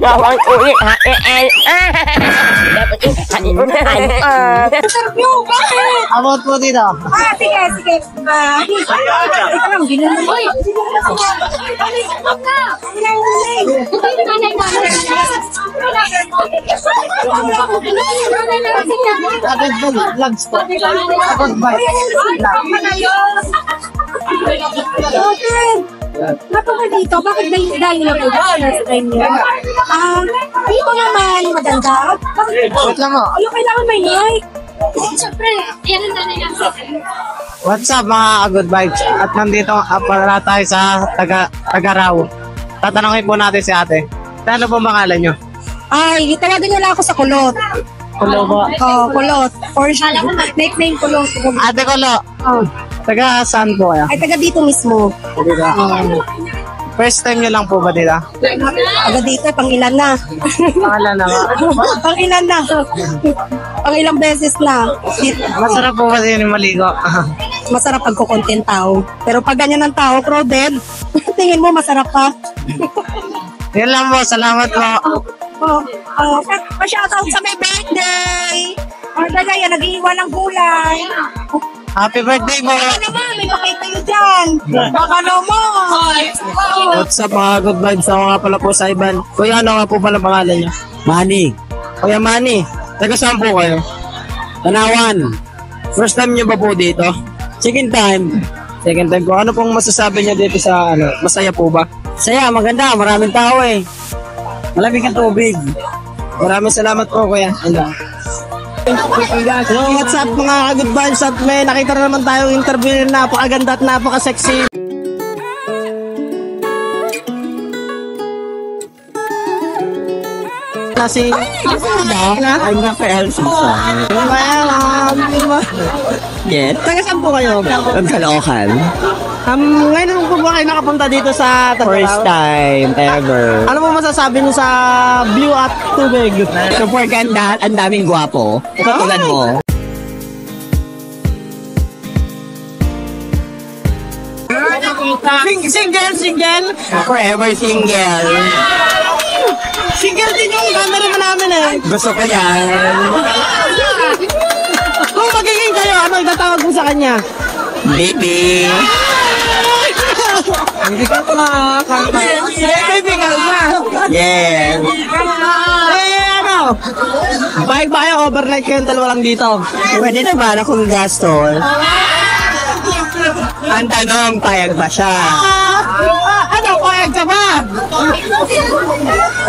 Bawang uli, hain. Dapat unahan. Sarap yun, bakit? Abot po dito. Sige. Ito lang, ginano mo. Agad ba? Vlogs po. Agad ba? Bato ka dito? Bakit dahil na po ba? Dito naman, maganda. Wait lang mo. Ano kailangan may mic? Siyempre, yan ang nanay lang sa akin. What's up mga good vibes? At nandito pala tayo sa Tagaraw. Tatanungin po natin si ate. Ano po pangalan nyo? Ay, tawagan nyo lang ako sa kulot. Kulo po. Kulot. Or nickname kulot. Ate Kulo. Oh. Taga saan po kayo? Ay, taga dito mismo. First time nyo lang po ba dito? Taga dito, pang ilan na. Pangalan na ba? Pang ilan na. Pang ilang beses na. Masarap po ba din yung maligo? Masarap pag kukontent tao. Pero pag ganyan ng tao, crowded, tingin mo masarap pa. Yan lang po. Salamat po. Pa-shoutout sa may birthday. Yan, nag-iiwan ng gulay. Happy birthday po. Baka naman, may pakita kayo dyan. Baka naman. What's up mga good vibes? Ako nga pala po sa Iban. Kuya, ano nga po pala pangalan nyo? Manny, Kuya Manny. Taga saan po kayo? Tanawan, First time nyo ba po dito? second time. Second time po. Ano pong masasabi nyo dito sa masaya po ba? Saya, maganda, maraming tao eh. Malamig ang tubig. Maraming salamat po kuya. So, what's up mga good vibes? At may nakita na naman tayong interview na napakaganda at napaka-sexy. Kasi I'm not for else. Yes. Taga saan po kayo? Ang Caloocan. Ngayon po ba kayo nakapunta dito sa Tagaraw? First time ever. Ano mo masasabi niyo sa view at tubig? Super ganda, ang daming gwapo. Katulad mo. Single! Forever single. Single din yung camera mo namin eh. Gusto ko yan. Kung magiging kayo, ano itatawag mo sa kanya? Baby. Hindi ka na kaibigan na. Yes. Bayag ba kayo overnight kayong dalawa lang dito? Pwede naman akong gastos. Ang tanong, payag ba siya? Ano, payag ka ba?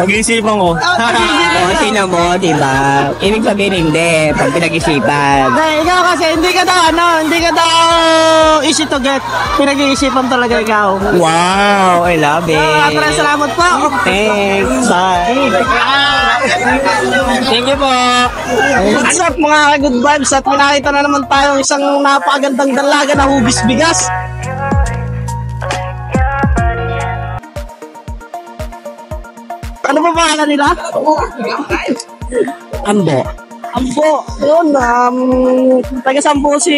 Pag-isipan ko. O, tingnan mo, diba? Ibig sabihin hindi, pag pinag-isipan. Ikaw kasi hindi ka daw easy to get. Pinag-iisipan talaga ikaw. Wow, I love it. Maraming salamat po. Thanks. Bye. Thank you po. What's up mga good vibes? At pinakita na naman tayo isang napakagandang dalaga na hubis bigas. Ano ba pangalan nila? Ambo. Ambo. Yun, taga saan po si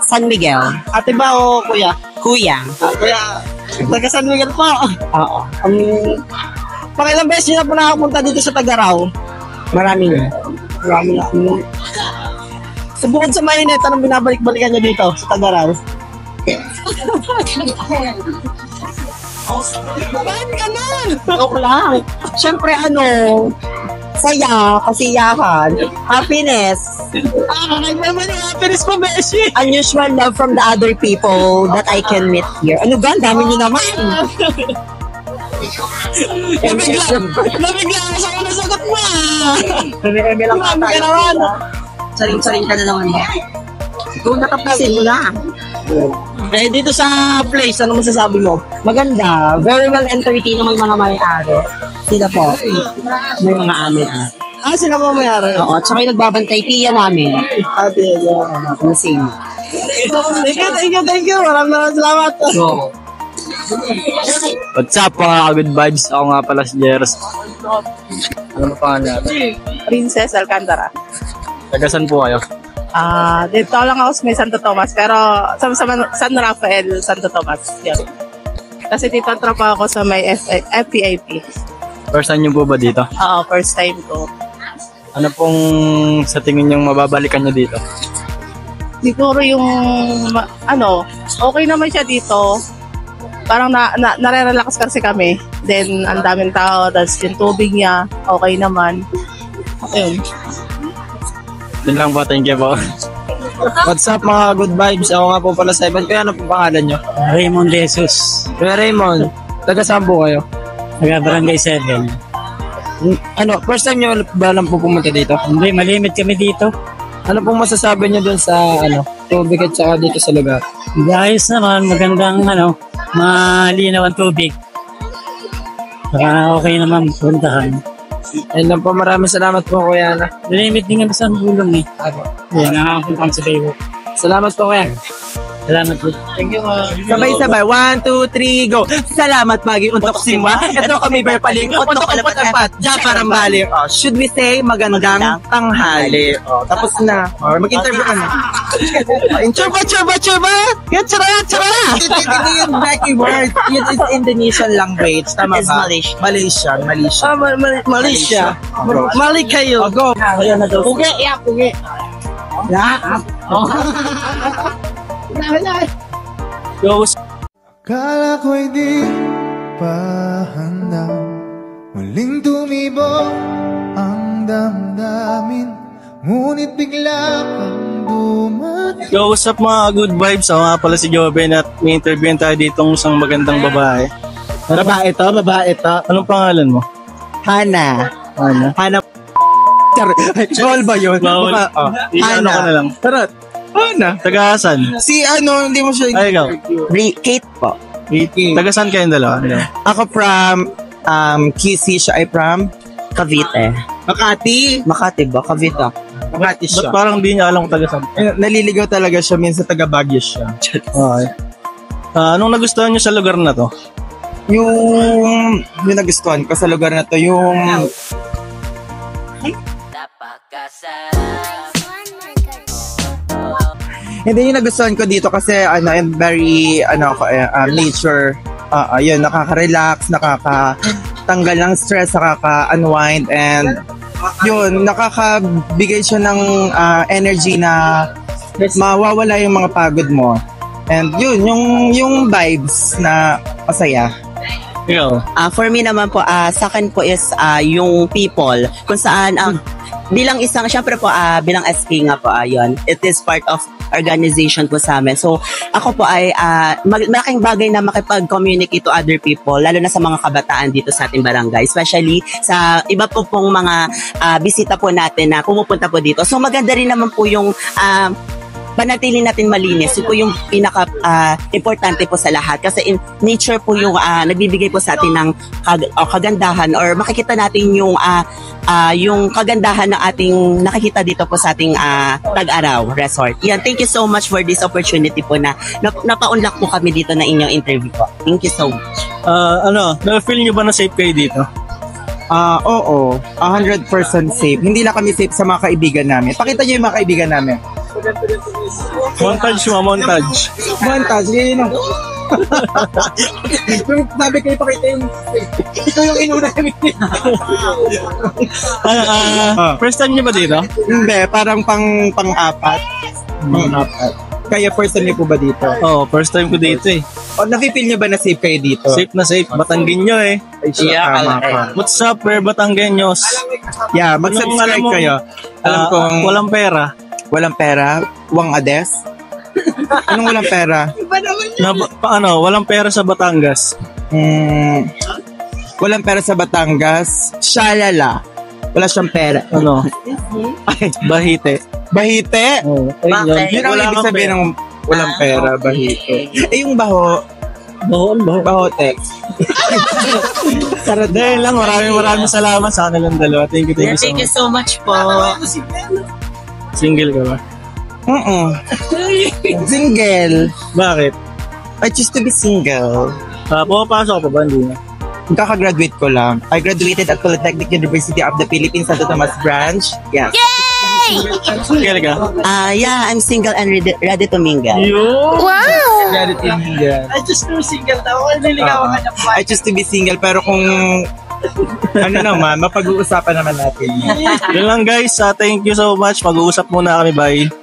San Miguel. ate ba o kuya? Kuya. Kuya, taga San Miguel po. Oo. Pangilang beses na po nakapunta dito sa Tagaraw. Maraming. Marami na. So bukod sa mainit, anong binabalik-balikan niyo dito sa Tagaraw? Bakit ganun? Joke lang. Siyempre saya, kasiyahan, happiness, Ay, naman yung happiness ko, Beshi. unusual love from the other people that I can meet here. Ano ba? Ang dami nyo naman. Nabigla ako sa unang sagot mo. Kami lang Marami ka naman. Saring-saring ka na naman. Kung natapisin mo na. Eh, dito sa place, ano masasabi mo? Maganda. Very well entertained naman mga may-ari. Sila po. May mga amin. Sila mo mayari. Oo, tsaka yung nagbabantay tiya namin. Ate, Ang same. Thank you. Maraming salamat. What's up mga good vibes? Ako nga pala si Jeros. Ano pa nga natin? Princess Alcantara. Taga saan po kayo? Dito lang ako sa may Santo Tomas, pero sa San Rafael, Santo Tomas. Yun. Kasi dito ang tropa ako sa may FPIP. First time niyo po ba dito? Oo, first time ko. Ano pong sa tingin niyong mababalikan niyo dito? Siguro yung, okay naman siya dito. Parang nare-relax kasi kami. Then, ang daming tao. Tapos yung tubig niya, okay naman. Ayun. Yun lang po, thank you po. What's up mga good vibes? Ako nga po pala sa Ivan. Kaya ano po pangalan nyo? Raymond Jesus. Kuya Raymond, taga saan po kayo? Taga Barangay 7. Ano, first time nyo ba lang po pumunta dito? Hindi, malimit kami dito. Ano pong masasabi nyo dun sa tubig at saka dito sa lugar? Ayos naman, magandang malinaw ang tubig. Saka okay naman puntahan. Ayun lang po, maraming salamat po Kuya Ana. Malimit din kami sa gulong eh. Yan, nakakapunta kami sa Baywalk. Salamat po Kuya. Salamat po. Thank you. Sabay-sabay. 1, 2, 3, go. Salamat, Magi. Untok simwa. Ito kami, Berpaling. Untok alapat-apat. Diyan parambali. Oh, should we say magandang tanghali? Oh, tapos na. Or mag-interview ka na. Churba! Yan, tsara! Hindi yung Becky word. Yun is Indonesian language. Tama ba? Malaysian. Malaysia. Mali kayo. Go. Pugi. Kala ko'y di pa handa, muling tumibok ang damdamin, ngunit bigla kang dumating. Yo, what's up mga good vibes? Ako nga pala si Joven at may interviewin tayo dito ng isang magandang babae. Babae to. Anong pangalan mo? Hana. Bawal ba yun? Bawal. Ano ka na lang? Tarot. Hana. Taga saan? Si hindi mo siya. Ay, ikaw. Kate po. Taga saan kayong dalawa? Ako from QC, siya ay from Cavite. Makati ba? Cavite. Makati Ba't siya. parang di niya alam kung taga saan? Naliligaw talaga siya, minsan taga Baguio siya. Okay. Anong nagustuhan niyo sa lugar na to? Yung nagustuhan ko sa lugar na to, yung hindi yung nagustuhan ko dito kasi and very nature. Yun, nakaka-relax, nakakatanggal ng stress, nakaka-unwind, and yun, nakakabigay siya ng energy na mawawala yung mga pagod mo. And yun, yung vibes na masaya. Ikaw? For me naman po, sa akin po is yung people, kung saan bilang isang, syempre po, bilang SK nga po, yun, it is part of organization po sa amin. So, ako po ay malaking bagay na makipag-communicate to other people, lalo na sa mga kabataan dito sa ating barangay, especially sa iba po pong mga bisita po natin na pumupunta po dito. So, maganda rin naman po yung panatili natin malinis. Yun po yung pinaka-importante po sa lahat. Kasi in nature po yung nagbibigay po sa atin ng kagandahan, or makikita natin yung kagandahan ng ating nakikita dito po sa ating Tag-Araw Resort. Yan, thank you so much for this opportunity po na napa-unlock po kami dito na inyong interview po. Thank you so much. Na-feel nyo ba na safe kayo dito? Oo, 100% safe. Hindi lang kami safe sa mga kaibigan namin. Pakita niyo yung mga kaibigan namin. Montage. Yun yun. Sabi kayo, pakita yung ito yung inuna namin. First time nyo ba dito? Hindi, parang pang-apat. Kaya first time niyo po ba dito? Oo, first time ko dito eh. O, nafe-feel niyo ba na safe kayo dito? Safe na safe. Batanggenyo eh. Tama ka. What's up, Batanggenyos? Yeah, mag-subscribe kayo. Alam kong walang pera. Walang pera? Wang Ades? Anong walang pera? Walang pera sa Batangas. Walang pera sa Batangas? Shalala. Wala siyang pera. Bahite. Bahite? Yun ang ibig sabihin ng walang pera, bahite. Yung baho? Bahotex. Dahil lang, maraming salamat sa kanilang dalawa. Thank you so much po. Single ka ba? Single. Bakit? I choose to be single. Pumapasok ka pa ba? Hindi na. Kaka-graduate ko lang. I graduated at Polytechnic University of the Philippines, Santo Tomas Branch. Yeah. Yay! Single ka? Yeah, I'm single and ready to mingle. Wow! Ready to mingle. I just do single daw. Niligawan ka na po. I choose to be single, pero kung Ano naman, mapag-uusapan naman natin. Yun lang guys, thank you so much. Mag-uusap muna kami, bye.